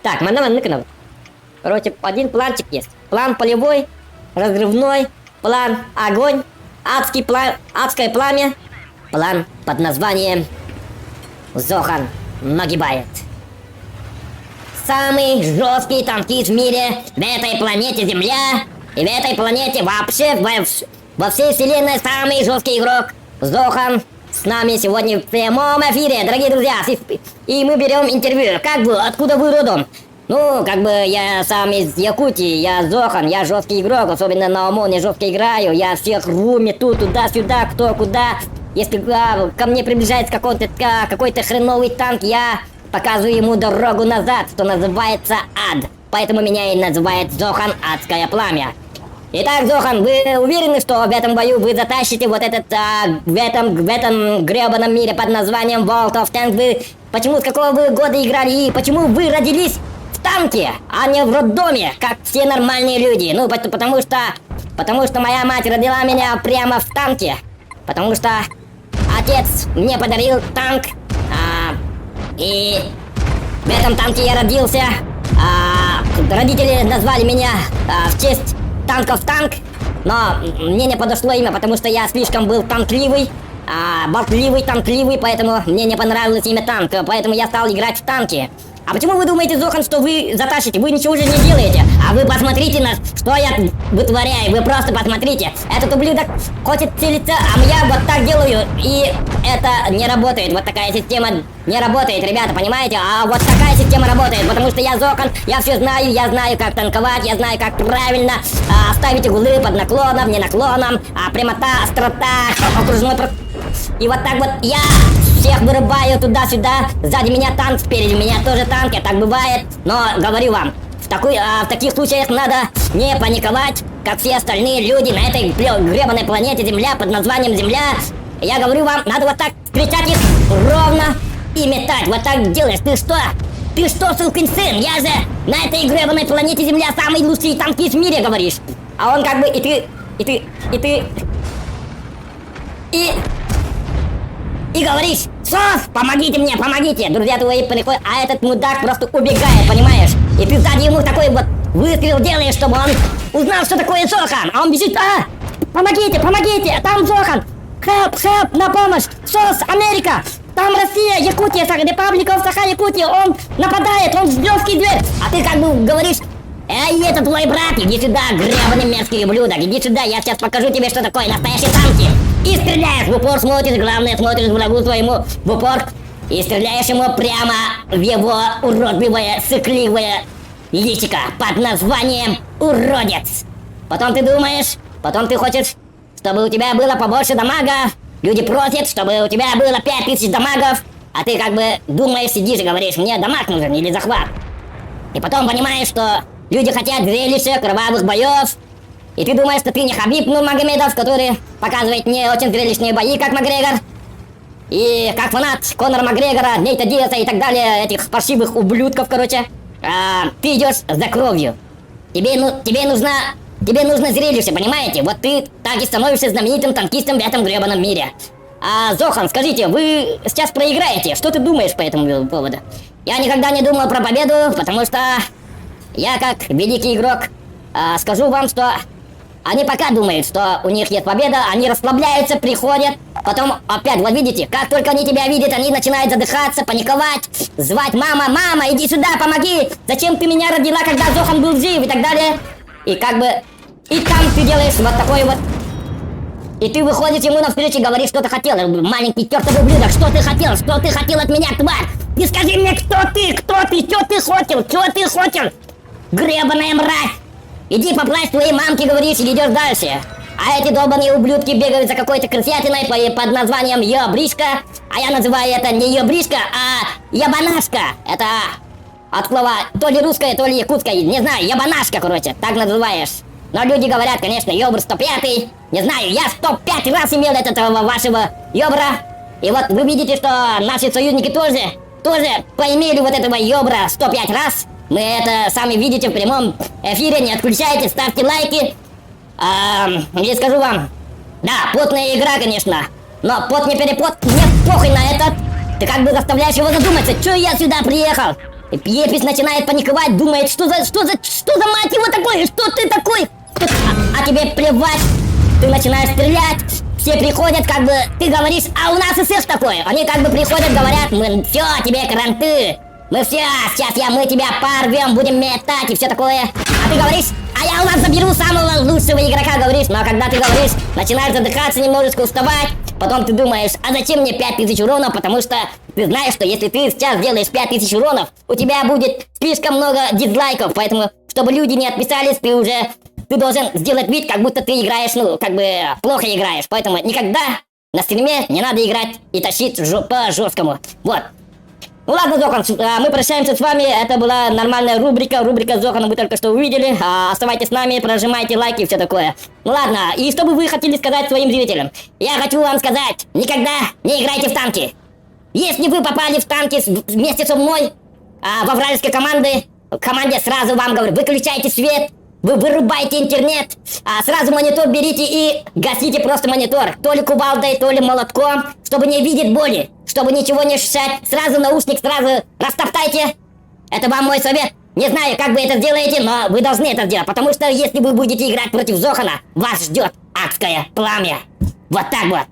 Так, мадам Ныканов. Короче, один планчик есть. План полевой, разрывной, план огонь, адское пламя. План под названием Зохан нагибает. Самый жесткий танкист в мире, в этой планете Земля, и в этой планете вообще, во всей вселенной самый жесткий игрок Зохан с нами сегодня в прямом эфире, дорогие друзья. И мы берем интервью. Как вы, откуда вы родом? Ну, как бы я сам из Якутии, я Зохан, я жесткий игрок, особенно на ОМОНе жестко играю. Я всех рву, мету туда-сюда, кто куда. Если ко мне приближается какой-то хреновый танк, я показываю ему дорогу назад, что называется ад. Поэтому меня и называют Зохан Адское Пламя. Итак, Зохан, вы уверены, что в этом бою вы затащите вот этот, в этом гребаном мире под названием World of Tanks? Вы, с какого вы года играли и почему вы родились в танке, а не в роддоме, как все нормальные люди? Ну, потому что моя мать родила меня прямо в танке. Потому что отец мне подарил танк, и в этом танке я родился. Родители назвали меня в честь танков танк, но мне не подошло имя, потому что я слишком был танкливый, болтливый, поэтому мне не понравилось имя танк, поэтому я стал играть в танки. А почему вы думаете, Зохан, что вы затащите? Вы ничего же не делаете. А вы посмотрите, что я вытворяю. Вы просто посмотрите. Этот ублюдок хочет целиться, а я вот так делаю. И это не работает. Вот такая система не работает, ребята, понимаете? А вот такая система работает, потому что я Зохан, я все знаю, я знаю, как танковать, я знаю, как правильно ставить углы под наклоном, не наклоном, прямота, острота, окружной... И вот так вот я всех вырубаю туда-сюда. Сзади меня танк, спереди меня тоже танк, и так бывает. Но говорю вам, в таких случаях надо не паниковать, как все остальные люди на этой гребаной планете Земля под названием Земля. Я говорю вам, надо вот так встречать их ровно и метать. Вот так делаешь. Ты что, сукин сын? Я же на этой гребаной планете Земля самый лучший танкист в мире, говоришь. А он как бы и говоришь: «Сос, помогите мне, помогите!» Друзья твои приходят, а этот мудак просто убегает, понимаешь? И ты сзади ему такой вот выстрел делаешь, чтобы он узнал, что такое Зохан. А он бежит: помогите, там Зохан! Help, на помощь! Сос, Америка! Там Россия, Якутия, Республика Саха-Якутия! Он нападает, он ждет дверь! А ты как бы говоришь: «Эй, это твой брат, иди сюда, гребаный мерзкий ублюдок, иди сюда, я сейчас покажу тебе, что такое настоящие танки!» И стреляешь в упор, смотришь, главное, смотришь врагу своему в упор и стреляешь ему прямо в его уродливое, сыкливое личико под названием Уродец. Потом ты думаешь, потом ты хочешь, чтобы у тебя было побольше дамага. Люди просят, чтобы у тебя было 5000 дамагов, а ты как бы думаешь, сидишь и говоришь: «Мне дамаг нужен или захват». И потом понимаешь, что люди хотят зрелища, кровавых боев. И ты думаешь, что ты не Хабиб Нурмагомедов, который показывает не очень зрелищные бои, как Макгрегор. И как фанат Конора Макгрегора, Нейта Диаса и так далее, этих паршивых ублюдков, короче. Ты идешь за кровью. Тебе нужно зрелище, понимаете? Вот ты так и становишься знаменитым танкистом в этом гребаном мире. Зохан, скажите, вы сейчас проиграете. Что ты думаешь по этому поводу? Я никогда не думал про победу, потому что я, как великий игрок, скажу вам, что они пока думают, что у них есть победа, они расслабляются, приходят, потом опять, вот видите, как только они тебя видят, они начинают задыхаться, паниковать, звать: «Мама, иди сюда, помоги! Зачем ты меня родила, когда Зохан был жив?» и так далее. И как бы, и там ты делаешь вот такой вот, и ты выходишь ему навстречу и говоришь, что ты хотел. Маленький чертовый ублюдок, что ты хотел от меня, тварь? Ты скажи мне, кто ты, что ты хотел, гребаная мразь? Иди поплачь твоей мамке, говоришь, и идешь дальше. А эти долбаные ублюдки бегают за какой-то крысятиной под названием ёбришка. А я называю это не ёбришка, а ябанашка. Это от слова то ли русское, то ли якутское, не знаю, ябанашка, короче, так называешь. Но люди говорят, конечно, ёбр 105-й. Не знаю, я 105 раз имел этого вашего ёбра. И вот вы видите, что наши союзники тоже поимели вот этого ёбра 105 раз. Мы это сами видите в прямом эфире, не отключайте, ставьте лайки. Я скажу вам, да, потная игра, конечно, но пот не перепот, мне похуй на этот. Ты как бы заставляешь его задуматься, чё я сюда приехал? Епис начинает паниковать, думает, что за мать его такое, что ты такой? А тебе плевать, ты начинаешь стрелять, все приходят, как бы, ты говоришь, а у нас СС такое. Они как бы приходят, говорят, мы все, тебе кранты. Мы все, сейчас мы тебя порвем, будем метать и все такое. А ты говоришь, а я у вас заберу самого лучшего игрока, говоришь. Но когда ты говоришь, начинаешь задыхаться, немножечко уставать. Потом ты думаешь, а зачем мне 5000 уронов? Потому что ты знаешь, что если ты сейчас делаешь 5000 уронов, у тебя будет слишком много дизлайков. Поэтому, чтобы люди не отписались, ты должен сделать вид, как будто ты играешь, ну, как бы плохо играешь. Поэтому никогда на стриме не надо играть и тащить по жесткому. Вот. Ну ладно, Зохан, мы прощаемся с вами. Это была нормальная рубрика с Зоханом, вы только что увидели. Оставайтесь с нами, прожимайте лайки и все такое. Ну ладно, и что бы вы хотели сказать своим зрителям? Я хочу вам сказать, никогда не играйте в танки. Если вы попали в танки вместе со мной, во вражеской команде сразу вам говорю, выключайте свет, вы вырубайте интернет, сразу монитор берите и гасите просто монитор. То ли кувалдой, то ли молотком, чтобы не видеть боли, чтобы ничего не ощущать. Сразу наушник, сразу растоптайте. Это вам мой совет. Не знаю, как вы это сделаете, но вы должны это сделать. Потому что если вы будете играть против Зохана, вас ждет адское пламя. Вот так вот.